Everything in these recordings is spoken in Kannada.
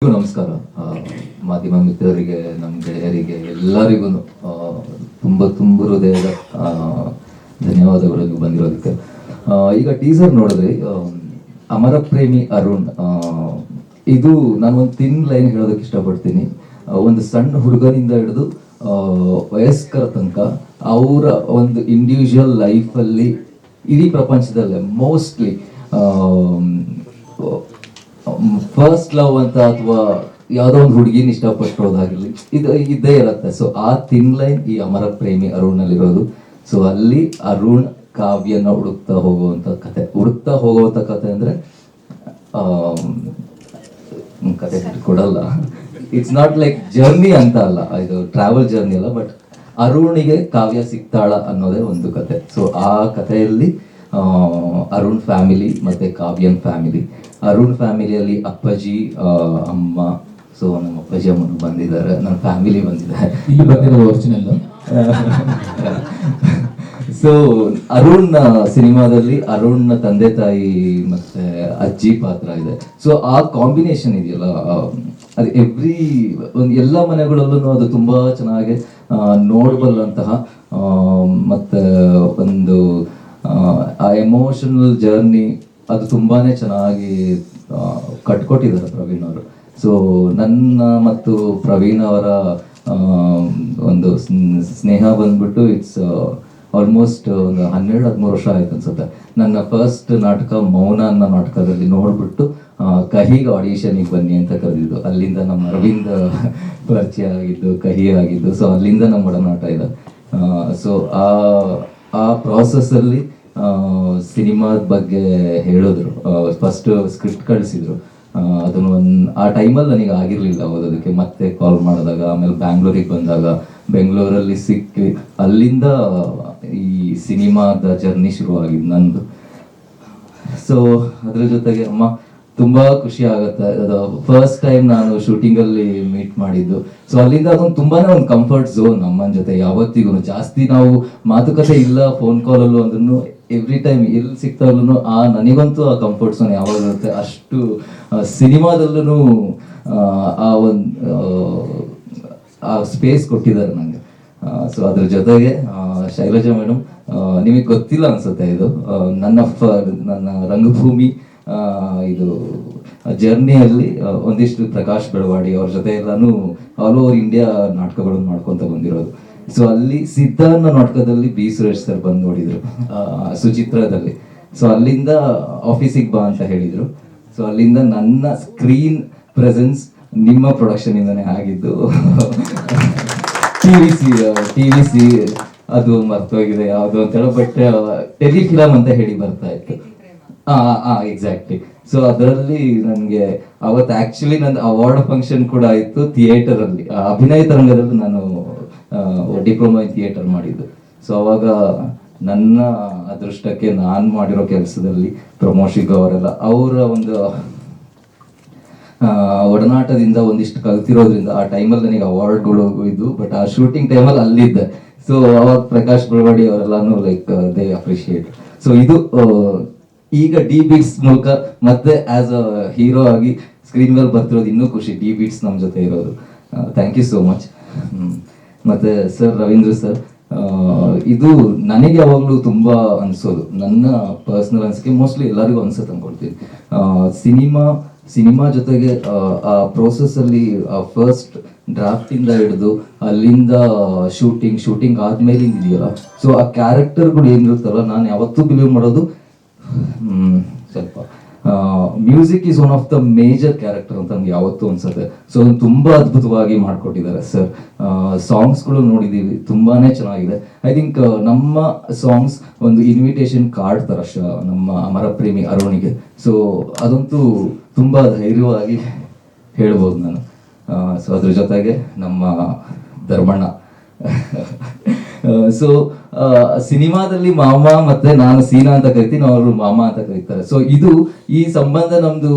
ನಮಸ್ಕಾರ. ಮಾಧ್ಯಮ ಮಿತ್ರರಿಗೆ, ನಮ್ಮ ಗೆಳೆಯರಿಗೆ ಎಲ್ಲರಿಗೂ ತುಂಬ ಹೃದಯದ ಧನ್ಯವಾದಗಳು ಬಂದಿರೋದಕ್ಕೆ. ಈಗ ಟೀಸರ್ ನೋಡಿದ್ರಿ, ಅಮರ ಪ್ರೇಮಿ ಅರುಣ್. ಇದು ನಾನು ಒಂದು ತಿನ್ ಲೈನ್ ಹೇಳೋದಕ್ಕೆ ಇಷ್ಟಪಡ್ತೀನಿ. ಒಂದು ಸಣ್ಣ ಹುಡುಗನಿಂದ ಹಿಡಿದು ವಯಸ್ಕರ ತನಕ ಅವರ ಒಂದು ಇಂಡಿವಿಜುವಲ್ ಲೈಫಲ್ಲಿ ಇಡೀ ಪ್ರಪಂಚದಲ್ಲೇ ಮೋಸ್ಟ್ಲಿ ಫಸ್ಟ್ ಲವ್ ಅಂತ ಅಥವಾ ಯಾವುದೋ ಒಂದು ಹುಡುಗಿನ ಇಷ್ಟಪಟ್ಟಿರೋದಾಗಿರ್ಲಿ, ಇದು ಇದ್ದೇ ಇರುತ್ತೆ. ಸೊ ಆ ತಿನ್ ಲೈನ್ ಈ ಅಮರ ಪ್ರೇಮಿ ಅರುಣ್ ಅಲ್ಲಿರೋದು. ಸೊ ಅಲ್ಲಿ ಅರುಣ್ ಕಾವ್ಯನ ಹುಡುಕ್ತಾ ಹೋಗುವಂತ ಕತೆ ಅಂದ್ರೆ ಕತೆ ಕೊಡಲ್ಲ. ಇಟ್ಸ್ ನಾಟ್ ಲೈಕ್ ಜರ್ನಿ ಅಂತ ಅಲ್ಲ, ಇದು ಟ್ರಾವೆಲ್ ಜರ್ನಿ ಅಲ್ಲ, ಬಟ್ ಅರುಣಿಗೆ ಕಾವ್ಯ ಸಿಗ್ತಾಳ ಅನ್ನೋದೇ ಒಂದು ಕತೆ. ಸೊ ಆ ಕಥೆಯಲ್ಲಿ ಅರುಣ್ ಫ್ಯಾಮಿಲಿ ಮತ್ತೆ ಕಾವ್ಯನ್ ಫ್ಯಾಮಿಲಿ. ಅರುಣ್ ಫ್ಯಾಮಿಲಿಯಲ್ಲಿ ಅಪ್ಪಾಜಿ, ಅಮ್ಮ, ಸೊ ನಮ್ಮ ಅಪ್ಪಾಜಿ ಅಮ್ಮನು ಬಂದಿದ್ದಾರೆ, ನನ್ನ ಫ್ಯಾಮಿಲಿ ಬಂದಿದ್ದಾರೆ. ಇಲ್ಲಿ ಬಂದಿರೋದು ಒರಿಜಿನಲ್. ಸೊ ಅರುಣ್ ಸಿನಿಮಾದಲ್ಲಿ ಅರುಣ್ ತಂದೆ ತಾಯಿ ಮತ್ತೆ ಅಜ್ಜಿ ಪಾತ್ರ ಇದೆ. ಸೊ ಆ ಕಾಂಬಿನೇಷನ್ ಇದೆಯಲ್ಲ, ಅದು ಎಲ್ಲ ಮನೆಗಳಲ್ಲೂ ಅದು ತುಂಬಾ ಚೆನ್ನಾಗಿ ನೋಡಬಲ್ಲಂತಹ ಮತ್ತೆ ಒಂದು ಆ ಎಮೋಷನಲ್ ಜರ್ನಿ ಅದು ತುಂಬಾನೇ ಚೆನ್ನಾಗಿ ಕಟ್ಕೊಟ್ಟಿದ್ದಾರೆ ಪ್ರವೀಣ್ ಅವರು. ಸೊ ನನ್ನ ಮತ್ತು ಪ್ರವೀಣ್ ಅವರ ಒಂದು ಸ್ನೇಹ ಬಂದ್ಬಿಟ್ಟು ಇಟ್ಸ್ ಆಲ್ಮೋಸ್ಟ್ ಒಂದು 12-13 ವರ್ಷ ಆಯ್ತು ಅನ್ಸುತ್ತೆ. ನನ್ನ ಫಸ್ಟ್ ನಾಟಕ ಮೌನ ಅನ್ನೋ ನಾಟಕದಲ್ಲಿ ನೋಡ್ಬಿಟ್ಟು ಕಹಿಗೆ ಆಡಿಷನಿಗೆ ಬನ್ನಿ ಅಂತ ಕರೆದಿದ್ದು. ಅಲ್ಲಿಂದ ನಮ್ಮ ಅರವಿಂದ್ ಪರಿಚಯ ಆಗಿದ್ದು, ಕಹಿ ಆಗಿದ್ದು. ಸೊ ಅಲ್ಲಿಂದ ನಮ್ಮ ಒಡನಾಟ ಇದೆ. ಸೊ ಆ ಪ್ರಾಸೆಸ್ಸಲ್ಲಿ ಸಿನಿಮಾದ ಬಗ್ಗೆ ಹೇಳಿದ್ರು. ಫಸ್ಟ್ ಸ್ಕ್ರಿಪ್ಟ್ ಕಳಿಸಿದ್ರು. ಅದನ್ನು ಆ ಟೈಮಲ್ಲಿ ನನಗೆ ಆಗಿರಲಿಲ್ಲ ಓದೋದಕ್ಕೆ. ಮತ್ತೆ ಕಾಲ್ ಮಾಡಿದಾಗ, ಆಮೇಲೆ ಬ್ಯಾಂಗ್ಳೂರಿಗೆ ಬಂದಾಗ, ಬೆಂಗಳೂರಲ್ಲಿ ಸಿಕ್ಕಿ ಅಲ್ಲಿಂದ ಈ ಸಿನಿಮಾದ ಜರ್ನಿ ಶುರುವಾಗಿದ್ದು ನಂದು. ಸೊ ಅದ್ರ ಜೊತೆಗೆ ಅಮ್ಮ ತುಂಬಾ ಖುಷಿ ಆಗುತ್ತೆ. ಅದು ಫಸ್ಟ್ ಟೈಮ್ ನಾನು ಶೂಟಿಂಗಲ್ಲಿ ಮೀಟ್ ಮಾಡಿದ್ದು. ಸೊ ಅಲ್ಲಿಂದ ಅದೊಂದು ತುಂಬಾನೇ ಒಂದು ಕಂಫರ್ಟ್ ಝೋನ್ ಅಮ್ಮನ ಜೊತೆ. ಯಾವತ್ತಿಗೂ ಜಾಸ್ತಿ ನಾವು ಮಾತುಕತೆ ಇಲ್ಲ ಫೋನ್ ಕಾಲಲ್ಲೂ ಅಂದ್ರೂ ಎವ್ರಿ ಟೈಮ್ ಎಲ್ಲಿ ಸಿಗ್ತಾಗ್ಲೂ ನನಗಂತೂ ಆ ಕಂಫರ್ಟ್ ಝೋನ್ ಯಾವಾಗ ಇರುತ್ತೆ. ಅಷ್ಟು ಸಿನಿಮಾದಲ್ಲೂ ಆ ಸ್ಪೇಸ್ ಕೊಟ್ಟಿದ್ದಾರೆ ನನಗೆ. ಸೊ ಅದ್ರ ಜೊತೆಗೆ ಶೈಲಜಾ ಮೇಡಮ್, ನಿಮಗೆ ಗೊತ್ತಿಲ್ಲ ಅನ್ಸುತ್ತೆ, ಇದು ನನ್ನ ರಂಗಭೂಮಿ ಇದು ಜರ್ನಿಯಲ್ಲಿ ಒಂದಿಷ್ಟು ಪ್ರಕಾಶ್ ಬೆಳವಾಡಿ ಅವ್ರ ಜೊತೆ ಎಲ್ಲಾನು ಆಲ್ ಓವರ್ ಇಂಡಿಯಾ ನಾಟಕಗಳನ್ನು ಮಾಡ್ಕೊಂತ ಬಂದಿರೋದು. ಸೊ ಅಲ್ಲಿ ಸಿದ್ಧ ಅನ್ನೋ ನಾಟಕದಲ್ಲಿ ಬಿ ಸುರೇಶ್ ಸರ್ ಬಂದು ನೋಡಿದ್ರು, ಸುಚಿತ್ರದಲ್ಲಿ. ಸೊ ಅಲ್ಲಿಂದ ಆಫೀಸಿಗೆ ಬಾ ಅಂತ ಹೇಳಿದ್ರು. ಸೊ ಅಲ್ಲಿಂದ ನನ್ನ ಸ್ಕ್ರೀನ್ ಪ್ರೆಸೆನ್ಸ್ ನಿಮ್ಮ ಪ್ರೊಡಕ್ಷನ್ ಇಂದಾನೆ ಆಗಿದ್ದು. ಟಿವಿ ಸಿ ಅದು ಮರ್ತೋಗಿದೆ ಯಾವುದು ಅಂತ ಹೇಳೋ, ಬಟ್ ಟೆಲಿಫಿಲಮ್ ಅಂತ ಹೇಳಿ ಬರ್ತಾ ಇತ್ತು. ಎಕ್ಸಾಕ್ಟ್ಲಿ. ಸೊ ಅದರಲ್ಲಿ ನನಗೆ ಅವತ್ತು ಆಕ್ಚುಲಿ ನನ್ನ ಅವಾರ್ಡ್ ಫಂಕ್ಷನ್ ಕೂಡ ಆಯಿತು ಥಿಯೇಟರ್ ಅಲ್ಲಿ. ಅಭಿನಯ ತರಂಗದಲ್ಲಿ ನಾನು ಡಿಪ್ಲೊಮಾ ಇನ್ ಥಿಯೇಟರ್ ಮಾಡಿದ್ದು. ಸೊ ಅವಾಗ ನನ್ನ ಅದೃಷ್ಟಕ್ಕೆ ನಾನು ಮಾಡಿರೋ ಕೆಲಸದಲ್ಲಿ ಪ್ರಮೋಷಿಗ ಅವರೆಲ್ಲ ಅವರ ಒಂದು ಒಡನಾಟದಿಂದ ಒಂದಿಷ್ಟು ಕಲ್ತಿರೋದ್ರಿಂದ ಆ ಟೈಮಲ್ಲಿ ನನಗೆ ಅವಾರ್ಡ್ಗಳು ಇದ್ದು. ಬಟ್ ಆ ಶೂಟಿಂಗ್ ಟೈಮಲ್ಲಿ ಅಲ್ಲಿದ್ದೆ. ಸೊ ಅವಾಗ ಪ್ರಕಾಶ್ ಬೆಳವಾಡಿ ಅವರೆಲ್ಲಾನು ಲೈಕ್ ದೇ ಅಪ್ರಿಶಿಯೇಟ್. ಸೊ ಇದು ಈಗ ಡಿ ಬೀಟ್ಸ್ ಮೂಲಕ ಮತ್ತೆ ಆಸ್ ಅ ಹೀರೋ ಆಗಿ ಸ್ಕ್ರೀನ್ ಮೇಲೆ ಬರ್ತಿರೋದು ಇನ್ನೂ ಖುಷಿ. ಡಿ ಬೀಟ್ಸ್ ನಮ್ಮ ಜೊತೆ ಇರೋದು. Thank you so much. ಮತ್ತೆ ಸರ್, ರವೀಂದ್ರ ಸರ್, ಇದು ನನಗೆ ಯಾವಾಗಲೂ ತುಂಬಾ ಅನ್ಸೋದು, ನನ್ನ ಪರ್ಸನಲ್ ಅನ್ಸಿಕೆ, ಮೋಸ್ಟ್ಲಿ ಎಲ್ಲರಿಗೂ ಅನ್ಸುತ್ತೆ ಅನ್ಕೊಳ್ತೀನಿ. ಸಿನಿಮಾ ಜೊತೆಗೆ ಆ ಪ್ರೋಸೆಸ್ ಅಲ್ಲಿ ಫಸ್ಟ್ ಡ್ರಾಫ್ಟ್ ಇಂದ ಹಿಡಿದು ಅಲ್ಲಿಂದ ಶೂಟಿಂಗ್ ಆದ್ಮೇಲೆ ಇದೆಯಲ್ಲ, ಸೊ ಆ ಕ್ಯಾರೆಕ್ಟರ್ಗಳು ಏನಿರುತ್ತಲ್ಲ, ನಾನು ಯಾವತ್ತೂ ಬಿಲೀವ್ ಮಾಡೋದು ಸ್ವಲ್ಪ music is one of the major character ಅಂತ ನಮ್ಗೆ ಯಾವತ್ತೂ ಅನ್ಸುತ್ತೆ. ಸೊ ಅದನ್ನು ತುಂಬಾ ಅದ್ಭುತವಾಗಿ ಮಾಡ್ಕೊಟ್ಟಿದ್ದಾರೆ ಸರ್. ಸಾಂಗ್ಸ್ಗಳು ನೋಡಿದೀವಿ, ತುಂಬಾನೇ ಚೆನ್ನಾಗಿದೆ. ಐ ಥಿಂಕ್ ನಮ್ಮ ಸಾಂಗ್ಸ್ ಒಂದು ಇನ್ವಿಟೇಷನ್ ಕಾರ್ಡ್ ತರ ನಮ್ಮ ಅಮರ ಪ್ರೇಮಿ ಅರುಣಿಗೆ. ಸೊ ಅದಂತೂ ತುಂಬಾ ಧೈರ್ಯವಾಗಿ ಹೇಳ್ಬೋದು ನಾನು. ಸೊ ಅದ್ರ ಜೊತೆಗೆ ನಮ್ಮ ಧರ್ಮಣ್ಣ. ಸೊ ಸಿನಿಮಾದಲ್ಲಿ ಮಾಮ ಮತ್ತೆ ನಾನು ಸೀನಾ ಅಂತ ಕರಿತೀನಿ, ಅವರು ಮಾಮ ಅಂತ ಕರೀತಾರೆ. ಸೊ ಇದು ಈ ಸಂಬಂಧ ನಮ್ದು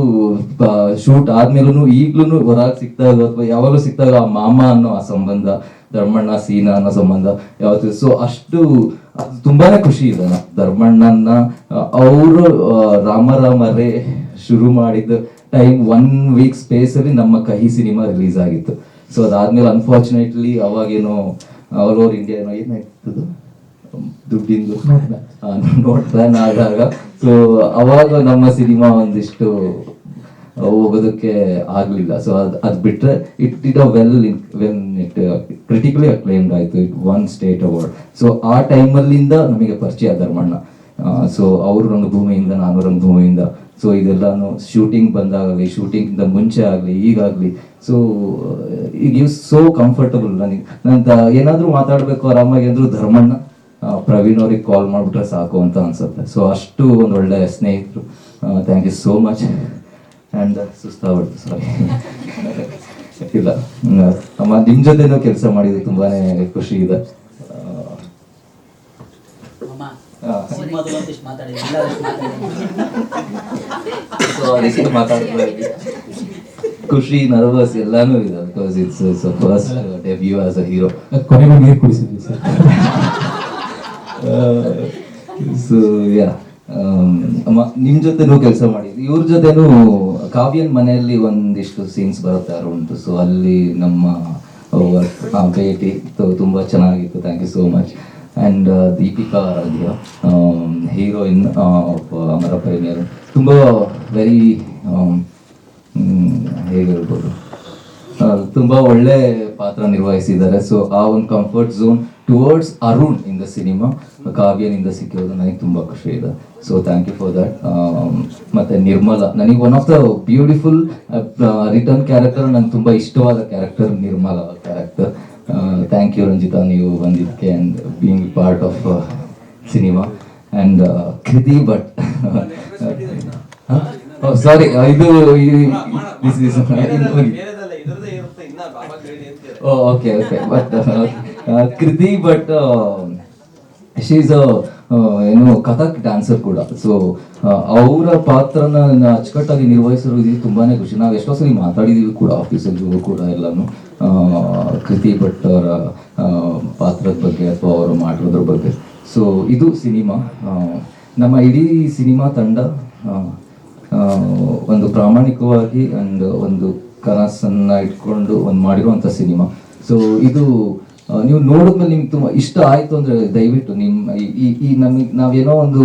ಶೂಟ್ ಆದ್ಮೇಲೂ ಈಗ್ಲೂ ಹೊರಗೆ ಸಿಕ್ತಾಗ ಅಥವಾ ಯಾವಾಗಲೂ ಸಿಕ್ತಾಗ ಆ ಮಾಮ ಅನ್ನೋ ಆ ಸಂಬಂಧ, ಧರ್ಮಣ್ಣ ಸೀನಾ ಅನ್ನೋ ಸಂಬಂಧ ಯಾವತ್ತು. ಸೊ ಅಷ್ಟು ತುಂಬಾನೇ ಖುಷಿ ಇದೆ. ಧರ್ಮಣ್ಣನ ಅವರು ರಾಮರೇ ಶುರು ಮಾಡಿದ ಟೈಮ್ 1 ವೀಕ್ ಸ್ಪೇಸಲ್ಲಿ ನಮ್ಮ ಕಹಿ ಸಿನಿಮಾ ರಿಲೀಸ್ ಆಗಿತ್ತು. ಸೊ ಅದಾದ್ಮೇಲೆ ಅನ್ಫಾರ್ಚುನೇಟ್ಲಿ ಅವಾಗೇನೋ ಆಲ್ ಓವರ್ ಇಂಡಿಯಾ ಏನೋ ಏನಾಯ್ತದು ದುಡ್ಡಿಂದು ನೋಟ್ ಬ್ಯಾನ್ ಆದಾಗ, ಸೊ ಅವಾಗ ನಮ್ಮ ಸಿನಿಮಾ ಒಂದಿಷ್ಟು ಹೋಗೋದಕ್ಕೆ ಆಗಲಿಲ್ಲ. ಸೊ ಅದು ಬಿಟ್ಟರೆ it did a well when it critically acclaimed ಆಯಿತು. It won state award. So ಆ ಟೈಮಲ್ಲಿಂದ ನಮಗೆ ಪರಿಚಯ ಧರ್ಮಣ್ಣ. ಸೊ ಅವರು ರಂಗಭೂಮಿಯಿಂದ, ನಾನು ರಂಗಭೂಮಿಯಿಂದ. ಸೊ ಇದೆಲ್ಲಾನು ಶೂಟಿಂಗ್ ಬಂದಾಗಲಿ, ಶೂಟಿಂಗಿಂದ ಮುಂಚೆ ಆಗಲಿ, ಈಗಾಗಲಿ, ಸೊ ಈಗ ಯು ಸೋ ಕಂಫರ್ಟಬಲ್. ನಾನು ಏನಾದರೂ ಮಾತಾಡಬೇಕು ಆರಾಮಾಗಿ ಅಂದರೂ ಧರ್ಮಣ್ಣ, ಪ್ರವೀಣ್ ಅವ್ರಿಗೆ ಕಾಲ್ ಮಾಡಿಬಿಟ್ರೆ ಸಾಕು ಅಂತ ಅನ್ಸುತ್ತೆ. ಸೊ ಅಷ್ಟು ಒಂದು ಒಳ್ಳೆ ಸ್ನೇಹಿತರು. Thank you so much. And ಸುಸ್ತಾಗ್ಬಿಡ್ತು, ಸಾರಿ. ಇಲ್ಲ ಅಮ್ಮ, ನಿಮ್ಮ ಜೊತೆನೂ ಕೆಲಸ ಮಾಡಿದ್ದು ತುಂಬಾ ಖುಷಿ ಇದೆ. ಸೊ ಅದಕ್ಕೆ ಖುಷಿ, ನರ್ವಸ್ ಎಲ್ಲಾನು ಇದೆ. Because it's first debut as a hero. ಕೊನೆಗೂ ನೀರು ಕುಡಿಸಿದ್ವಿ ಸರ್. ಸೊ ಯಾ, ಅಮ್ಮ ನಿಮ್ ಜೊತೆನೂ ಕೆಲಸ ಮಾಡಿದ್ವಿ. ಇವ್ರ ಜೊತೆನೂ ಕಾವ್ಯನ್ ಮನೆಯಲ್ಲಿ ಒಂದಿಷ್ಟು ಸೀನ್ಸ್ ಬರುತ್ತೆ ಅರೌಂಡ್. ಸೊ ಅಲ್ಲಿ ನಮ್ಮ ಭೇಟಿ ತುಂಬಾ ಚೆನ್ನಾಗಿತ್ತು. Thank you so much. And Deepika Aaradhya, heroine of Amara Premiyar, ತುಂಬ ವೆರಿ ಹೇಗೆ ಹೇಳ್ಬೋದು, ತುಂಬ ಒಳ್ಳೆ ಪಾತ್ರ ನಿರ್ವಹಿಸಿದ್ದಾರೆ. ಸೊ ಆ ಒಂದು comfort zone towards Arun in the cinema ಕಾವ್ಯನಿಂದ ಸಿಕ್ಕಿರೋದು ನನಗೆ ತುಂಬ ಖುಷಿ ಇದೆ. So thank you for that. ಮತ್ತು ನಿರ್ಮಲಾ, ನನಗೆ one of the beautiful return character, ನನಗೆ ತುಂಬ ಇಷ್ಟವಾದ character Nirmala character. Thank you Ranjitha, ನೀವು ಬಂದಿದ್ದಕ್ಕೆ and being part of cinema. And Kriti Bhat, ಸಾರಿ, ಇದು ಓಕೆ ಓಕೆ, ಬಟ್ ಕೃತಿ ಭಟ್ ಶಿ ಈಸ್ ಏನು ಕಥಕ್ ಡ್ಯಾನ್ಸರ್ ಕೂಡ. ಸೊ ಅವರ ಪಾತ್ರನ ಅಚ್ಚುಕಟ್ಟಾಗಿ ನಿರ್ವಹಿಸಿರೋದು ತುಂಬಾನೇ ಖುಷಿ. ನಾವು ಎಷ್ಟೋ ಸರಿ ಮಾತಾಡಿದೀವಿ ಕೂಡ ಆಫೀಸಲ್ಲಿ ಕೂಡ ಎಲ್ಲಾನು ಕೃತಿ ಭಟ್ ಅವರ ಪಾತ್ರದ ಬಗ್ಗೆ ಅಥವಾ ಅವರು ಮಾಡಿರೋದ್ರ ಬಗ್ಗೆ. ಸೊ ಇದು ಸಿನಿಮಾ, ನಮ್ಮ ಇಡೀ ಸಿನಿಮಾ ತಂಡ ಒಂದು ಪ್ರಾಮಾಣಿಕವಾಗಿ ಅಂಡ್ ಒಂದು ಕನಸನ್ನ ಇಟ್ಕೊಂಡು ಒಂದು ಮಾಡಿರುವಂಥ ಸಿನಿಮಾ. ಸೊ ಇದು ನೀವು ನೋಡಿದ್ಮೇಲೆ ನಿಮ್ಗೆ ತುಂಬ ಇಷ್ಟ ಆಯಿತು ಅಂದರೆ ದಯವಿಟ್ಟು ನಿಮ್ಮ ಈ ನಮಗೆ ನಾವೇನೋ ಒಂದು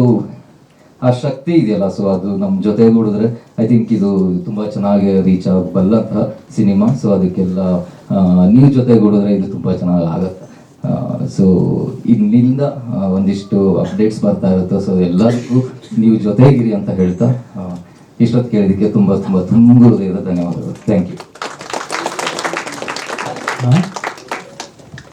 ಆ ಶಕ್ತಿ ಇದೆಯಲ್ಲ, ಸೊ ಅದು ನಮ್ಮ ಜೊತೆಗೂಡಿದ್ರೆ ಐ ಥಿಂಕ್ ಇದು ತುಂಬ ಚೆನ್ನಾಗಿ ರೀಚ್ ಆಗಬಲ್ಲಂತಹ ಸಿನಿಮಾ. ಸೊ ಅದಕ್ಕೆಲ್ಲ ನೀವು ಜೊತೆಗೂಡಿದ್ರೆ ಇದು ತುಂಬ ಚೆನ್ನಾಗಿ ಆಗುತ್ತೆ. ಸೊ ಇನ್ನಿಂದ ಒಂದಿಷ್ಟು ಅಪ್ಡೇಟ್ಸ್ ಬರ್ತಾ ಇರುತ್ತೆ. ಸೊ ಎಲ್ಲರಿಗೂ ನೀವು ಜೊತೆಗಿರಿ ಅಂತ ಹೇಳ್ತಾ ಇಷ್ಟೊತ್ತು ಕೇಳಿದ್ದಕ್ಕೆ ತುಂಬ ತುಂಬ ತುಂಬ ಹೃದಯದ ಧನ್ಯವಾದಗಳು. Thank you.